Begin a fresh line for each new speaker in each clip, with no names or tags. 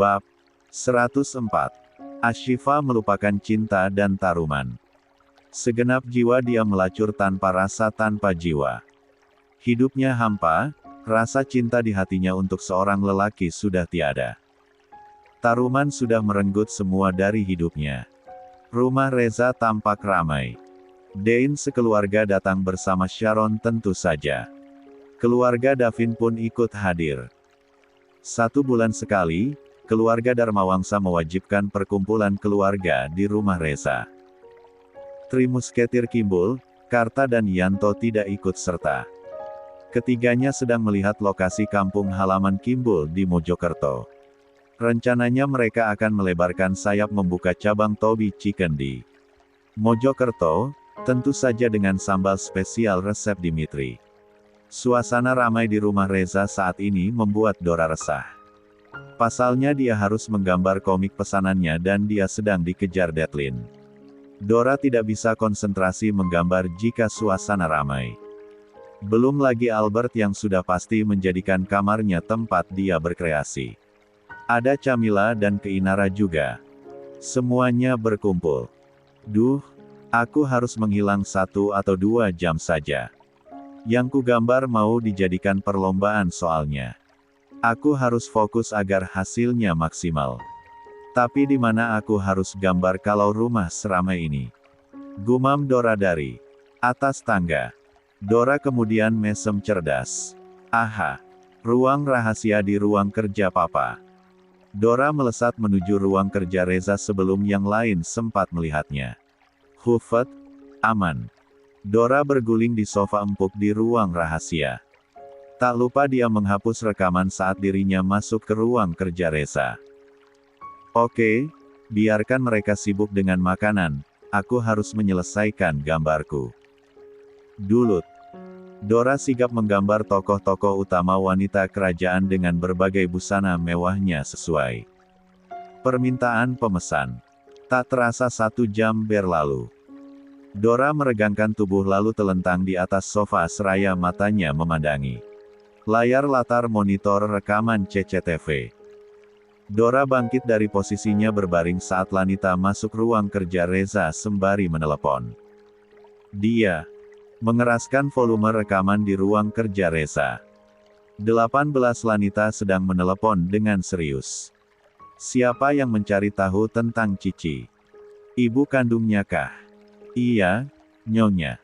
Bab 104. Ashifa melupakan cinta dan taruman. Segenap jiwa dia melacur tanpa rasa, tanpa jiwa. Hidupnya hampa, rasa cinta di hatinya untuk seorang lelaki sudah tiada. Taruman sudah merenggut semua dari hidupnya. Rumah Reza tampak ramai. Dane sekeluarga datang bersama Sharon tentu saja. Keluarga Davin pun ikut hadir. 1 bulan sekali, keluarga Darmawangsa mewajibkan perkumpulan keluarga di rumah Reza. Trimusketir Kimbul, Karta dan Yanto tidak ikut serta. Ketiganya sedang melihat lokasi kampung halaman Kimbul di Mojokerto. Rencananya mereka akan melebarkan sayap membuka cabang Tobi Chicken di Mojokerto, tentu saja dengan sambal spesial resep Dimitri. Suasana ramai di rumah Reza saat ini membuat Dora resah. Pasalnya dia harus menggambar komik pesanannya dan dia sedang dikejar deadline. Dora tidak bisa konsentrasi menggambar jika suasana ramai. Belum lagi Albert yang sudah pasti menjadikan kamarnya tempat dia berkreasi. Ada Camilla dan Keinara juga. Semuanya berkumpul. Duh, aku harus menghilang 1 atau 2 jam saja. Yang ku gambar mau dijadikan perlombaan soalnya. Aku harus fokus agar hasilnya maksimal. Tapi di mana aku harus gambar kalau rumah seramai ini? Gumam Dora dari atas tangga. Dora kemudian mesem cerdas. Aha, ruang rahasia di ruang kerja papa. Dora melesat menuju ruang kerja Reza sebelum yang lain sempat melihatnya. Hufet, aman. Dora berguling di sofa empuk di ruang rahasia. Tak lupa dia menghapus rekaman saat dirinya masuk ke ruang kerja Reza. Oke, biarkan mereka sibuk dengan makanan, aku harus menyelesaikan gambarku. Dulut. Dora sigap menggambar tokoh-tokoh utama wanita kerajaan dengan berbagai busana mewahnya sesuai permintaan pemesan. Tak terasa 1 jam berlalu. Dora meregangkan tubuh lalu telentang di atas sofa seraya matanya memandangi layar latar monitor rekaman CCTV. Dora bangkit dari posisinya berbaring saat Lanita masuk ruang kerja Reza sembari menelepon. Dia mengeraskan volume rekaman di ruang kerja Reza. 18 Lanita sedang menelepon dengan serius. Siapa yang mencari tahu tentang Cici? Ibu kandungnya kah? Iya, Nyonya.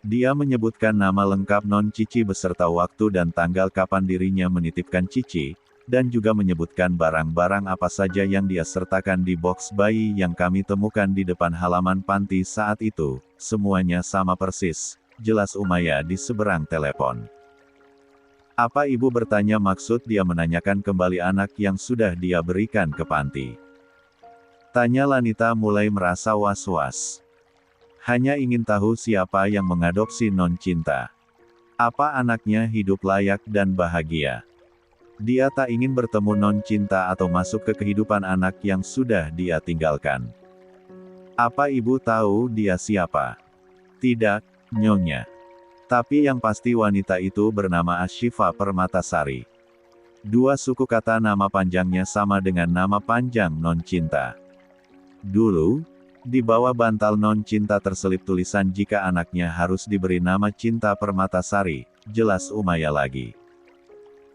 Dia menyebutkan nama lengkap Non Cici beserta waktu dan tanggal kapan dirinya menitipkan Cici, dan juga menyebutkan barang-barang apa saja yang dia sertakan di box bayi yang kami temukan di depan halaman panti saat itu. Semuanya sama persis, jelas Umaya di seberang telepon. Apa ibu bertanya maksud dia menanyakan kembali anak yang sudah dia berikan ke panti? Tanya Lanita mulai merasa was-was. Hanya ingin tahu siapa yang mengadopsi Non Cinta. Apa anaknya hidup layak dan bahagia. Dia tak ingin bertemu Non Cinta atau masuk ke kehidupan anak yang sudah dia tinggalkan. Apa ibu tahu dia siapa? Tidak, Nyonya. Tapi yang pasti wanita itu bernama Ashifa Permatasari. 2 suku kata nama panjangnya sama dengan nama panjang Non Cinta. Dulu, di bawah bantal Non Cinta terselip tulisan jika anaknya harus diberi nama Cinta Permatasari, jelas Umaya lagi.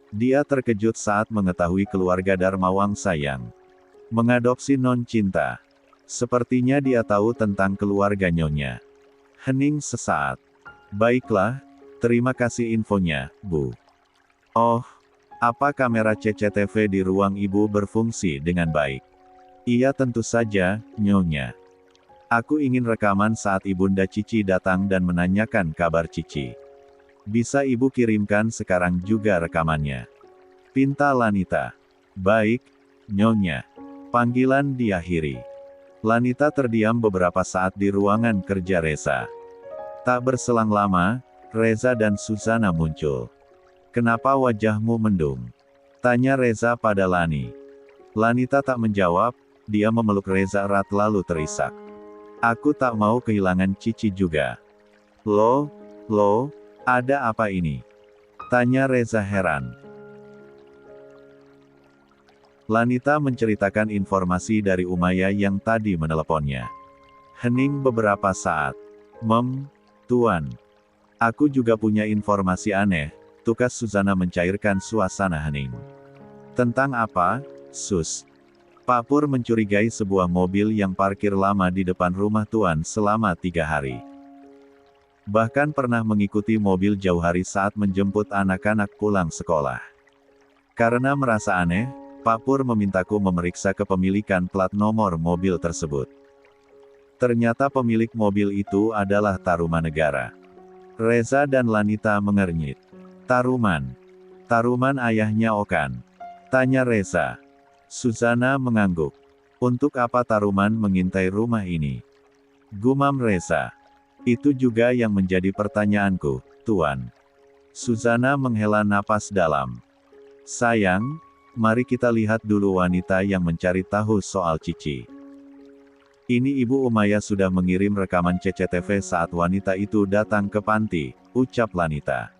Dia terkejut saat mengetahui keluarga Darmawangsa yang mengadopsi Non Cinta. Sepertinya dia tahu tentang keluarga Nyonya. Hening sesaat. Baiklah, terima kasih infonya, Bu. Oh, apa kamera CCTV di ruang ibu berfungsi dengan baik? Iya tentu saja, Nyonya. Aku ingin rekaman saat Ibunda Cici datang dan menanyakan kabar Cici. Bisa ibu kirimkan sekarang juga rekamannya? Pinta Lanita. Baik, Nyonya. Panggilan diakhiri. Lanita terdiam beberapa saat di ruangan kerja Reza. Tak berselang lama, Reza dan Susana muncul. Kenapa wajahmu mendung? Tanya Reza pada Lani. Lanita tak menjawab, dia memeluk Reza erat lalu terisak. Aku tak mau kehilangan Cici juga. Loh, ada apa ini? Tanya Reza heran. Lanita menceritakan informasi dari Umayyah yang tadi meneleponnya. Hening beberapa saat. Tuan. Aku juga punya informasi aneh, tukas Suzana mencairkan suasana hening. Tentang apa, Sus? Pak Pur mencurigai sebuah mobil yang parkir lama di depan rumah Tuan selama 3 hari. Bahkan pernah mengikuti mobil jauh hari saat menjemput anak-anak pulang sekolah. Karena merasa aneh, Pak Pur memintaku memeriksa kepemilikan plat nomor mobil tersebut. Ternyata pemilik mobil itu adalah Tarumanegara. Reza dan Lanita mengernyit. Taruman? Taruman ayahnya Okan? Tanya Reza. Suzana mengangguk. Untuk apa Taruman mengintai rumah ini? Gumam Reza. Itu juga yang menjadi pertanyaanku, Tuan. Suzana menghela napas dalam. Sayang, mari kita lihat dulu wanita yang mencari tahu soal Cici. Ini Ibu Umayyah sudah mengirim rekaman CCTV saat wanita itu datang ke panti, ucap Lanita.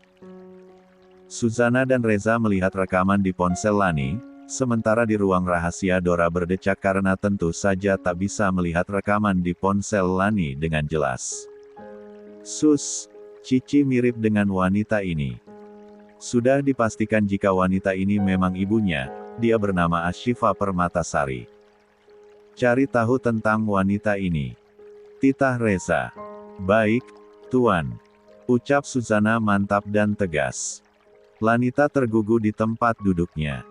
Suzana dan Reza melihat rekaman di ponsel Lani, sementara di ruang rahasia Dora berdecak karena tentu saja tak bisa melihat rekaman di ponsel Lani dengan jelas. Sus, Cici mirip dengan wanita ini. Sudah dipastikan jika wanita ini memang ibunya, dia bernama Ashifa Permatasari. Cari tahu tentang wanita ini. Titah Reza. Baik, Tuan. Ucap Suzana mantap dan tegas. Lanita tergugu di tempat duduknya.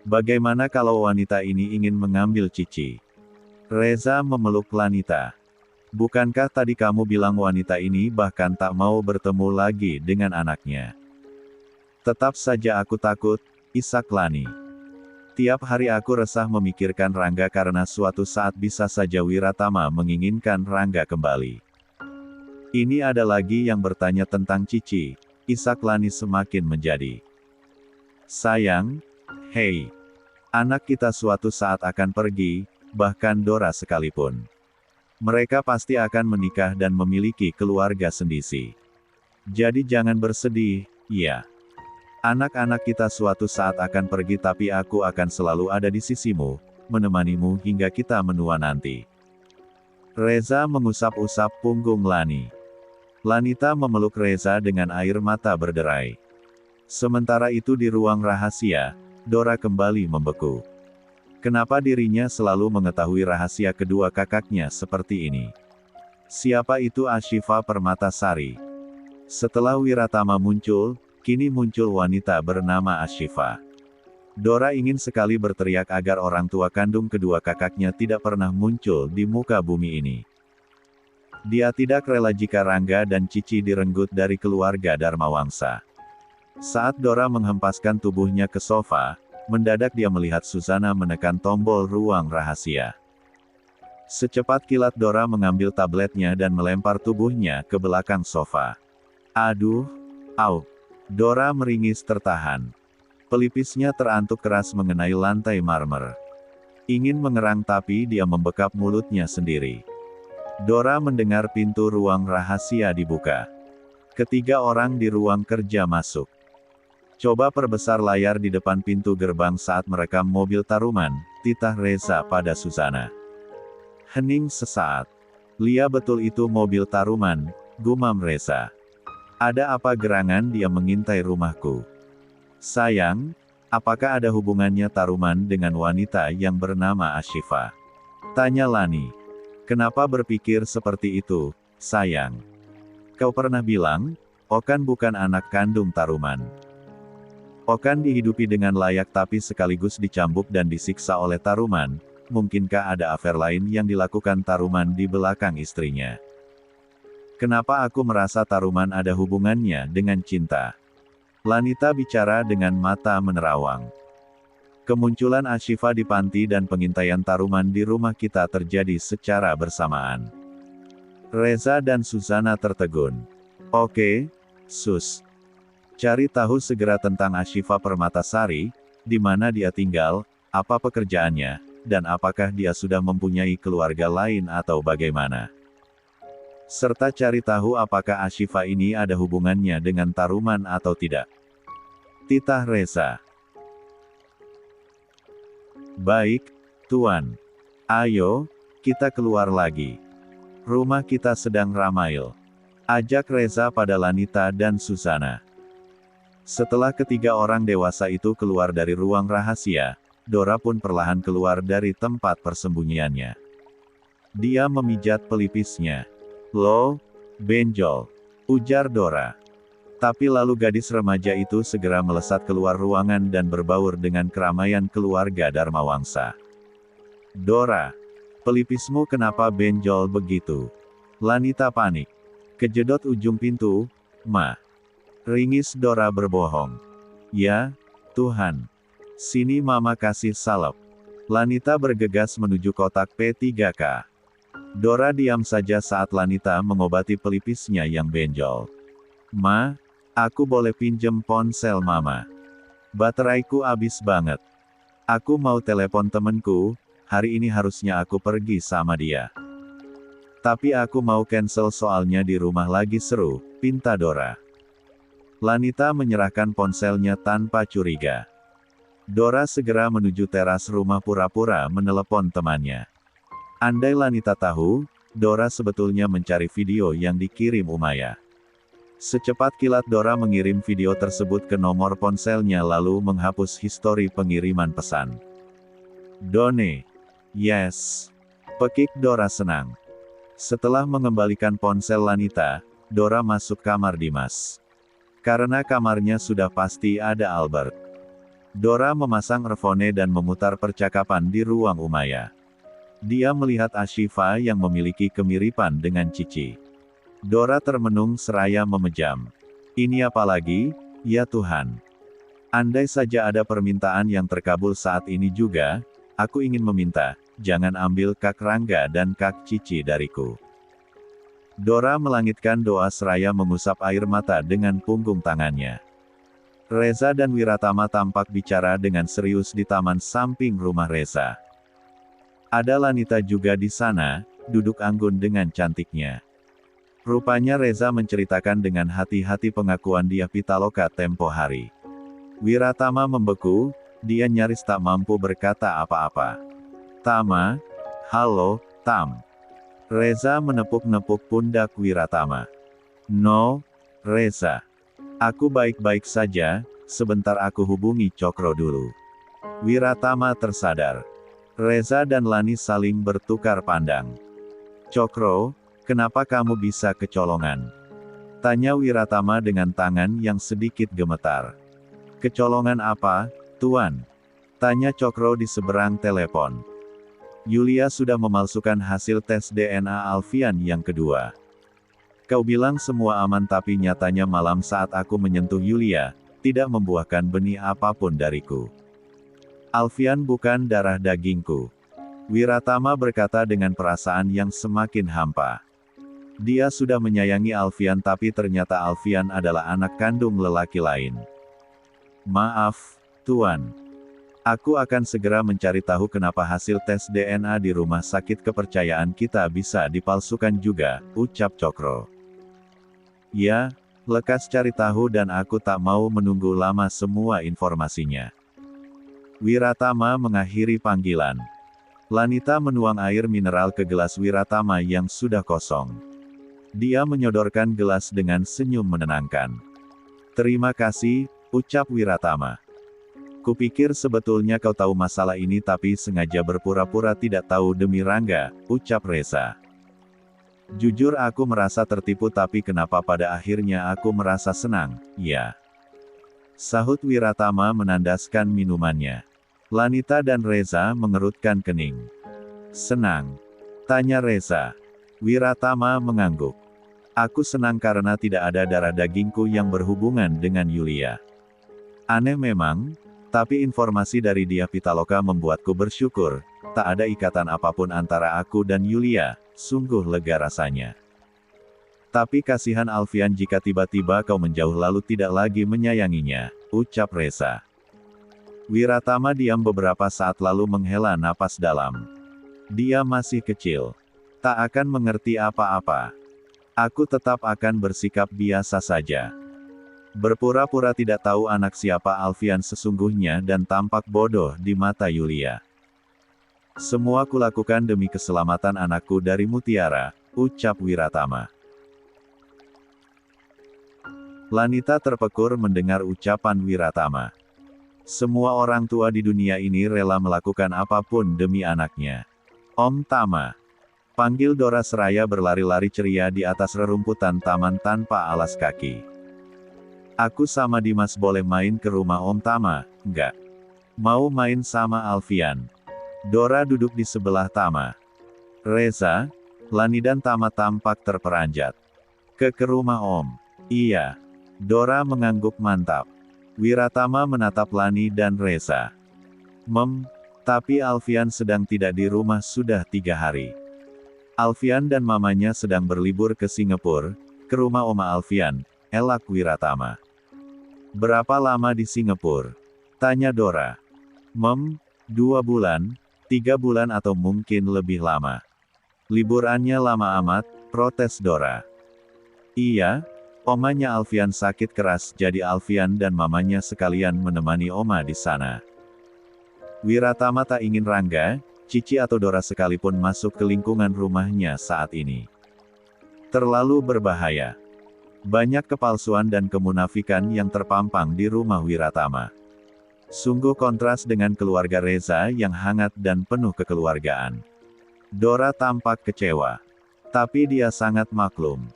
Bagaimana kalau wanita ini ingin mengambil Cici? Reza memeluk Lanita. Bukankah tadi kamu bilang wanita ini bahkan tak mau bertemu lagi dengan anaknya? Tetap saja aku takut, isak Lani. Tiap hari aku resah memikirkan Rangga karena suatu saat bisa saja Wiratama menginginkan Rangga kembali. Ini ada lagi yang bertanya tentang Cici, isak Lani semakin menjadi. Sayang, hei. Anak kita suatu saat akan pergi, bahkan Dora sekalipun. Mereka pasti akan menikah dan memiliki keluarga sendiri. Jadi jangan bersedih, ya. Anak-anak kita suatu saat akan pergi tapi aku akan selalu ada di sisimu, menemanimu hingga kita menua nanti. Reza mengusap-usap punggung Lani. Lanita memeluk Reza dengan air mata berderai. Sementara itu di ruang rahasia, Dora kembali membeku. Kenapa dirinya selalu mengetahui rahasia kedua kakaknya seperti ini? Siapa itu Ashifa Permatasari? Setelah Wiratama muncul, kini muncul wanita bernama Ashifa. Dora ingin sekali berteriak agar orang tua kandung kedua kakaknya tidak pernah muncul di muka bumi ini. Dia tidak rela jika Rangga dan Cici direnggut dari keluarga Dharmawangsa. Saat Dora menghempaskan tubuhnya ke sofa, mendadak dia melihat Suzana menekan tombol ruang rahasia. Secepat kilat Dora mengambil tabletnya dan melempar tubuhnya ke belakang sofa. Aduh, au. Dora meringis tertahan. Pelipisnya terantuk keras mengenai lantai marmer. Ingin mengerang tapi dia membekap mulutnya sendiri. Dora mendengar pintu ruang rahasia dibuka. Ketiga orang di ruang kerja masuk. Coba perbesar layar di depan pintu gerbang saat merekam mobil Taruman, titah Reza pada Suzana. Hening sesaat. Lia betul itu mobil Taruman, gumam Reza. Ada apa gerangan dia mengintai rumahku? Sayang, apakah ada hubungannya Taruman dengan wanita yang bernama Ashifa? Tanya Lani. Kenapa berpikir seperti itu, sayang? Kau pernah bilang, Okan bukan anak kandung Taruman. Okan dihidupi dengan layak tapi sekaligus dicambuk dan disiksa oleh Taruman. Mungkinkah ada affair lain yang dilakukan Taruman di belakang istrinya? Kenapa aku merasa Taruman ada hubungannya dengan cinta? Lanita bicara dengan mata menerawang. Kemunculan Ashifa di panti dan pengintaian Taruman di rumah kita terjadi secara bersamaan. Reza dan Suzana tertegun. Oke, Sus. Cari tahu segera tentang Ashifa Permatasari, di mana dia tinggal, apa pekerjaannya, dan apakah dia sudah mempunyai keluarga lain atau bagaimana. Serta cari tahu apakah Ashifa ini ada hubungannya dengan Taruman atau tidak. Titah Reza. Baik, Tuan. Ayo, kita keluar lagi. Rumah kita sedang ramai. Ajak Reza pada Lanita dan Susana. Setelah ketiga orang dewasa itu keluar dari ruang rahasia, Dora pun perlahan keluar dari tempat persembunyiannya. Dia memijat pelipisnya. "Lo, benjol," ujar Dora. Tapi lalu gadis remaja itu segera melesat keluar ruangan dan berbaur dengan keramaian keluarga Dharmawangsa. "Dora, pelipismu kenapa benjol begitu?" Lanita panik. Kejedot ujung pintu, "Ma." Ringis Dora berbohong. "Ya, Tuhan. Sini Mama kasih salep." Lanita bergegas menuju kotak P3K. Dora diam saja saat Lanita mengobati pelipisnya yang benjol. "Ma, aku boleh pinjem ponsel Mama? Bateraiku habis banget. Aku mau telepon temenku, hari ini harusnya aku pergi sama dia. Tapi aku mau cancel soalnya di rumah lagi seru," pinta Dora. Lanita menyerahkan ponselnya tanpa curiga. Dora segera menuju teras rumah pura-pura menelepon temannya. Andai Lanita tahu, Dora sebetulnya mencari video yang dikirim Umaya. Secepat kilat Dora mengirim video tersebut ke nomor ponselnya lalu menghapus histori pengiriman pesan. "Done. Yes." Pekik Dora senang. Setelah mengembalikan ponsel Lanita, Dora masuk kamar Dimas. Karena kamarnya sudah pasti ada Albert. Dora memasang earphone dan memutar percakapan di ruang Umaya. Dia melihat Ashifa yang memiliki kemiripan dengan Cici. Dora termenung seraya memejam. "Ini apa lagi, ya Tuhan? Andai saja ada permintaan yang terkabul saat ini juga, aku ingin meminta, jangan ambil Kak Rangga dan Kak Cici dariku." Dora melangitkan doa seraya mengusap air mata dengan punggung tangannya. Reza dan Wiratama tampak bicara dengan serius di taman samping rumah Reza. Ada Lanita juga di sana, duduk anggun dengan cantiknya. Rupanya Reza menceritakan dengan hati-hati pengakuan dia Pitaloka tempo hari. Wiratama membeku, dia nyaris tak mampu berkata apa-apa. "Tama? Halo, Tam." Reza menepuk-nepuk pundak Wiratama. "No, Reza. Aku baik-baik saja, sebentar aku hubungi Cokro dulu." Wiratama tersadar. Reza dan Lani saling bertukar pandang. "Cokro, kenapa kamu bisa kecolongan?" tanya Wiratama dengan tangan yang sedikit gemetar. "Kecolongan apa, Tuan?" tanya Cokro di seberang telepon. "Yulia sudah memalsukan hasil tes DNA Alfian yang kedua. Kau bilang semua aman tapi nyatanya malam saat aku menyentuh Yulia, tidak membuahkan benih apapun dariku. Alfian bukan darah dagingku." Wiratama berkata dengan perasaan yang semakin hampa. Dia sudah menyayangi Alfian tapi ternyata Alfian adalah anak kandung lelaki lain. "Maaf, Tuan. Aku akan segera mencari tahu kenapa hasil tes DNA di rumah sakit kepercayaan kita bisa dipalsukan juga," ucap Cokro. "Ya, lekas cari tahu dan aku tak mau menunggu lama semua informasinya." Wiratama mengakhiri panggilan. Lanita menuang air mineral ke gelas Wiratama yang sudah kosong. Dia menyodorkan gelas dengan senyum menenangkan. "Terima kasih," ucap Wiratama. "Kupikir sebetulnya kau tahu masalah ini tapi sengaja berpura-pura tidak tahu demi Rangga," ucap Reza. "Jujur aku merasa tertipu tapi kenapa pada akhirnya aku merasa senang, ya?" sahut Wiratama menandaskan minumannya. Lanita dan Reza mengerutkan kening. "Senang?" tanya Reza. Wiratama mengangguk. "Aku senang karena tidak ada darah dagingku yang berhubungan dengan Yulia. Aneh memang, tapi informasi dari dia Pitaloka membuatku bersyukur, tak ada ikatan apapun antara aku dan Yulia, sungguh lega rasanya. Tapi kasihan Alfian jika tiba-tiba kau menjauh lalu tidak lagi menyayanginya," ucap Reza. Wiratama diam beberapa saat lalu menghela napas dalam. Dia masih kecil. Tak akan mengerti apa-apa. Aku tetap akan bersikap biasa saja. Berpura-pura tidak tahu anak siapa Alfian sesungguhnya dan tampak bodoh di mata Yulia. Semua kulakukan demi keselamatan anakku dari Mutiara, ucap Wiratama. Lanita terpekur mendengar ucapan Wiratama. Semua orang tua di dunia ini rela melakukan apapun demi anaknya. Om Tama. Panggil Dora seraya berlari-lari ceria di atas rerumputan taman tanpa alas kaki. Aku sama Dimas boleh main ke rumah Om Tama, enggak? Mau main sama Alfian. Dora duduk di sebelah Tama. Reza, Lani dan Tama tampak terperanjat. Ke rumah Om. Iya. Dora mengangguk mantap. Wiratama menatap Lani dan Reza. Tapi Alfian sedang tidak di rumah sudah 3 hari. Alfian dan mamanya sedang berlibur ke Singapura, ke rumah Oma Alfian, elak Wiratama. Berapa lama di Singapura? Tanya Dora. 2 bulan, 3 bulan atau mungkin lebih lama. Liburannya lama amat, protes Dora. Iya, omanya Alfian sakit keras jadi Alfian dan mamanya sekalian menemani Oma di sana. Wiratama tak ingin Rangga, Cici atau Dora sekalipun masuk ke lingkungan rumahnya saat ini. Terlalu berbahaya. Banyak kepalsuan dan kemunafikan yang terpampang di rumah Wiratama. Sungguh kontras dengan keluarga Reza yang hangat dan penuh kekeluargaan. Dora tampak kecewa. Tapi dia sangat maklum.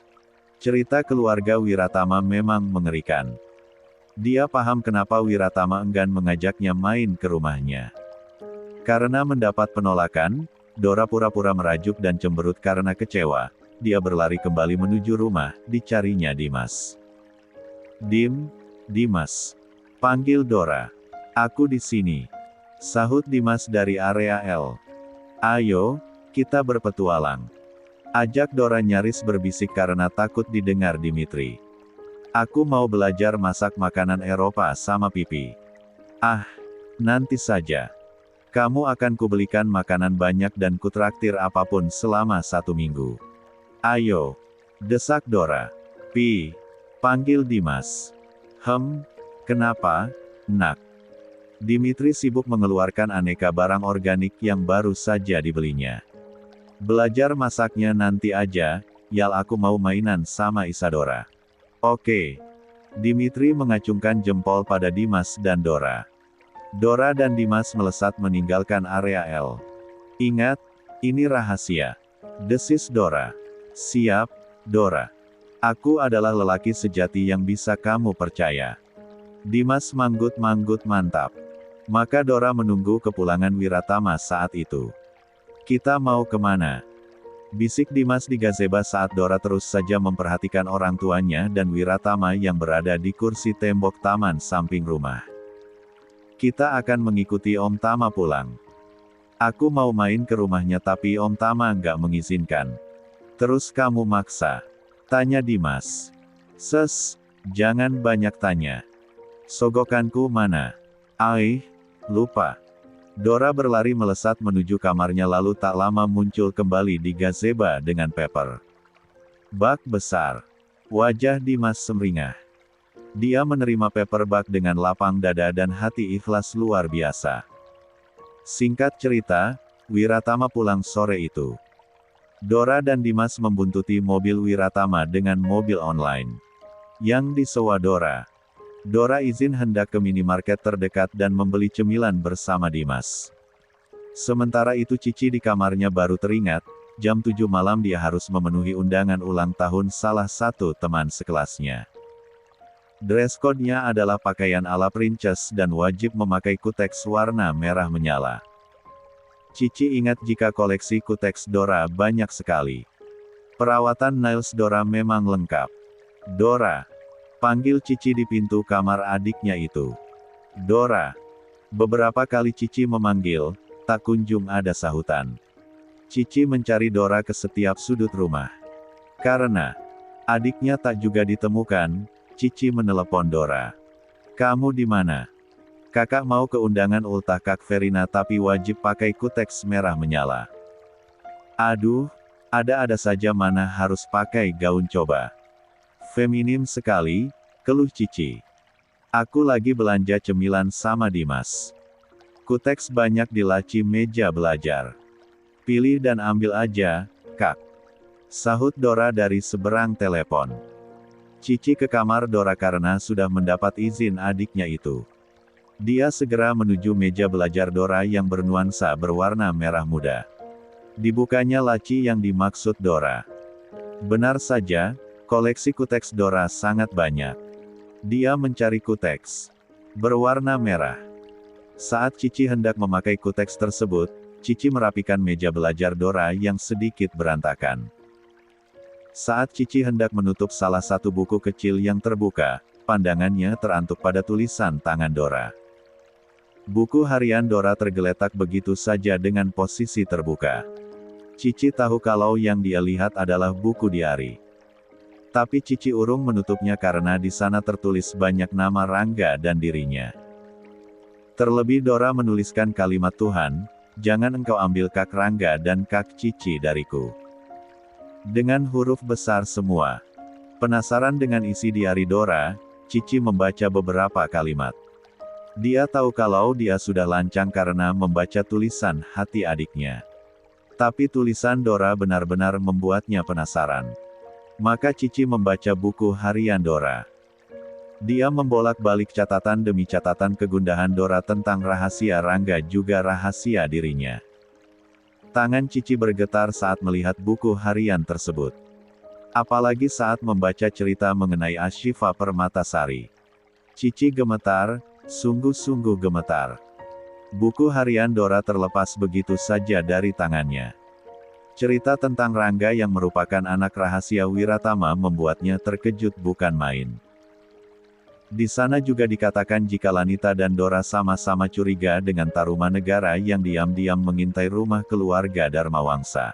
Cerita keluarga Wiratama memang mengerikan. Dia paham kenapa Wiratama enggan mengajaknya main ke rumahnya. Karena mendapat penolakan, Dora pura-pura merajuk dan cemberut karena kecewa. Dia berlari kembali menuju rumah, dicarinya Dimas. Dimas. Panggil Dora. Aku di sini. Sahut Dimas dari area L. Ayo, kita berpetualang. Ajak Dora nyaris berbisik karena takut didengar Dimitri. Aku mau belajar masak makanan Eropa sama Pipi. Ah, nanti saja. Kamu akan kubelikan makanan banyak dan kutraktir apapun selama 1 minggu. Ayo. Desak Dora. Panggil Dimas. Kenapa, nak? Dimitri sibuk mengeluarkan aneka barang organik yang baru saja dibelinya. Belajar masaknya nanti aja, Yal, aku mau mainan sama Isadora. Oke. Dimitri mengacungkan jempol pada Dimas dan Dora. Dora dan Dimas melesat meninggalkan area L. Ingat, ini rahasia. Desis Dora. Siap, Dora. Aku adalah lelaki sejati yang bisa kamu percaya. Dimas manggut-manggut mantap. Maka Dora menunggu kepulangan Wiratama saat itu. Kita mau kemana? Bisik Dimas di gazebo saat Dora terus saja memperhatikan orang tuanya dan Wiratama yang berada di kursi tembok taman samping rumah. Kita akan mengikuti Om Tama pulang. Aku mau main ke rumahnya tapi Om Tama nggak mengizinkan. Terus kamu maksa? Tanya Dimas. Jangan banyak tanya. Sogokanku mana? Lupa. Dora berlari melesat menuju kamarnya lalu tak lama muncul kembali di gazebo dengan paper bag besar. Wajah Dimas semringah. Dia menerima paper bag dengan lapang dada dan hati ikhlas luar biasa. Singkat cerita, Wiratama pulang sore itu. Dora dan Dimas membuntuti mobil Wiratama dengan mobil online yang disewa Dora. Dora izin hendak ke minimarket terdekat dan membeli cemilan bersama Dimas. Sementara itu Cici di kamarnya baru teringat, jam 7 malam dia harus memenuhi undangan ulang tahun salah satu teman sekelasnya. Dress code-nya adalah pakaian ala princess dan wajib memakai kuteks warna merah menyala. Cici ingat jika koleksi kuteks Dora banyak sekali. Perawatan nails Dora memang lengkap. Dora. Panggil Cici di pintu kamar adiknya itu. Dora. Beberapa kali Cici memanggil, tak kunjung ada sahutan. Cici mencari Dora ke setiap sudut rumah. Karena adiknya tak juga ditemukan, Cici menelepon Dora. Kamu di mana? Kakak mau ke undangan ultah Kak Verina tapi wajib pakai kuteks merah menyala. Aduh, ada-ada saja mana harus pakai gaun coba. Feminim sekali, keluh Cici. Aku lagi belanja cemilan sama Dimas. Kuteks banyak di laci meja belajar. Pilih dan ambil aja, Kak. Sahut Dora dari seberang telepon. Cici ke kamar Dora karena sudah mendapat izin adiknya itu. Dia segera menuju meja belajar Dora yang bernuansa berwarna merah muda. Dibukanya laci yang dimaksud Dora. Benar saja, koleksi kuteks Dora sangat banyak. Dia mencari kuteks berwarna merah. Saat Cici hendak memakai kuteks tersebut, Cici merapikan meja belajar Dora yang sedikit berantakan. Saat Cici hendak menutup salah satu buku kecil yang terbuka, pandangannya terantuk pada tulisan tangan Dora. Buku harian Dora tergeletak begitu saja dengan posisi terbuka. Cici tahu kalau yang dia lihat adalah buku diari. Tapi Cici urung menutupnya karena di sana tertulis banyak nama Rangga dan dirinya. Terlebih Dora menuliskan kalimat Tuhan, "Jangan engkau ambil Kak Rangga dan Kak Cici dariku." Dengan huruf besar semua. Penasaran dengan isi diari Dora, Cici membaca beberapa kalimat. Dia tahu kalau dia sudah lancang karena membaca tulisan hati adiknya. Tapi tulisan Dora benar-benar membuatnya penasaran. Maka Cici membaca buku harian Dora. Dia membolak-balik catatan demi catatan kegundahan Dora tentang rahasia Rangga juga rahasia dirinya. Tangan Cici bergetar saat melihat buku harian tersebut. Apalagi saat membaca cerita mengenai Ashifa Permatasari. Cici gemetar, sungguh-sungguh gemetar. Buku harian Dora terlepas begitu saja dari tangannya. Cerita tentang Rangga yang merupakan anak rahasia Wiratama membuatnya terkejut bukan main. Di sana juga dikatakan jika Lanita dan Dora sama-sama curiga dengan Tarumanegara yang diam-diam mengintai rumah keluarga Dharmawangsa.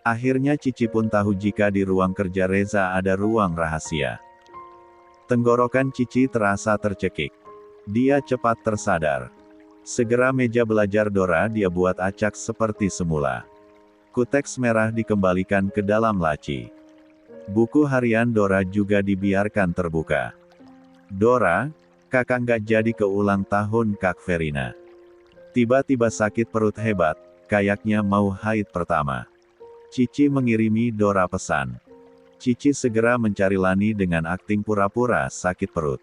Akhirnya Cici pun tahu jika di ruang kerja Reza ada ruang rahasia. Tenggorokan Cici terasa tercekik. Dia cepat tersadar. Segera meja belajar Dora dia buat acak seperti semula. Kuteks merah dikembalikan ke dalam laci. Buku harian Dora juga dibiarkan terbuka. "Dora, kakak nggak jadi ke ulang tahun Kak Verina. Tiba-tiba sakit perut hebat, kayaknya mau haid pertama." Cici mengirimi Dora pesan. Cici segera mencari Lani dengan akting pura-pura sakit perut.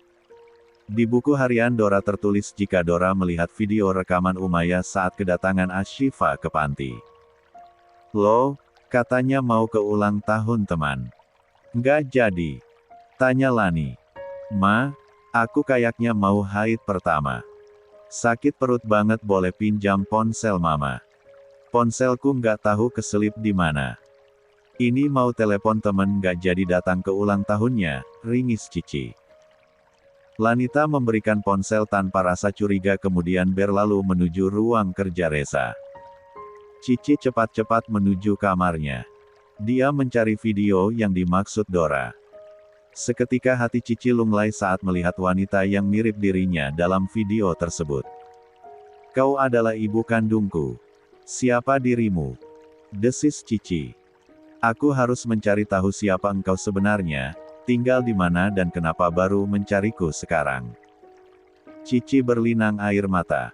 Di buku harian Dora tertulis jika Dora melihat video rekaman Umaya saat kedatangan Ashifa ke panti. "Loh, katanya mau ke ulang tahun teman. Nggak jadi?" tanya Lani. "Ma, aku kayaknya mau haid pertama. Sakit perut banget, boleh pinjam ponsel mama? Ponselku nggak tahu keselip di mana. Ini mau telepon temen nggak jadi datang ke ulang tahunnya," ringis Cici. Lanita memberikan ponsel tanpa rasa curiga kemudian berlalu menuju ruang kerja Reza. Cici cepat-cepat menuju kamarnya. Dia mencari video yang dimaksud Dora. Seketika hati Cici lunglai saat melihat wanita yang mirip dirinya dalam video tersebut. "Kau adalah ibu kandungku. Siapa dirimu?" desis Cici. "Aku harus mencari tahu siapa engkau sebenarnya, tinggal di mana dan kenapa baru mencariku sekarang." Cici berlinang air mata.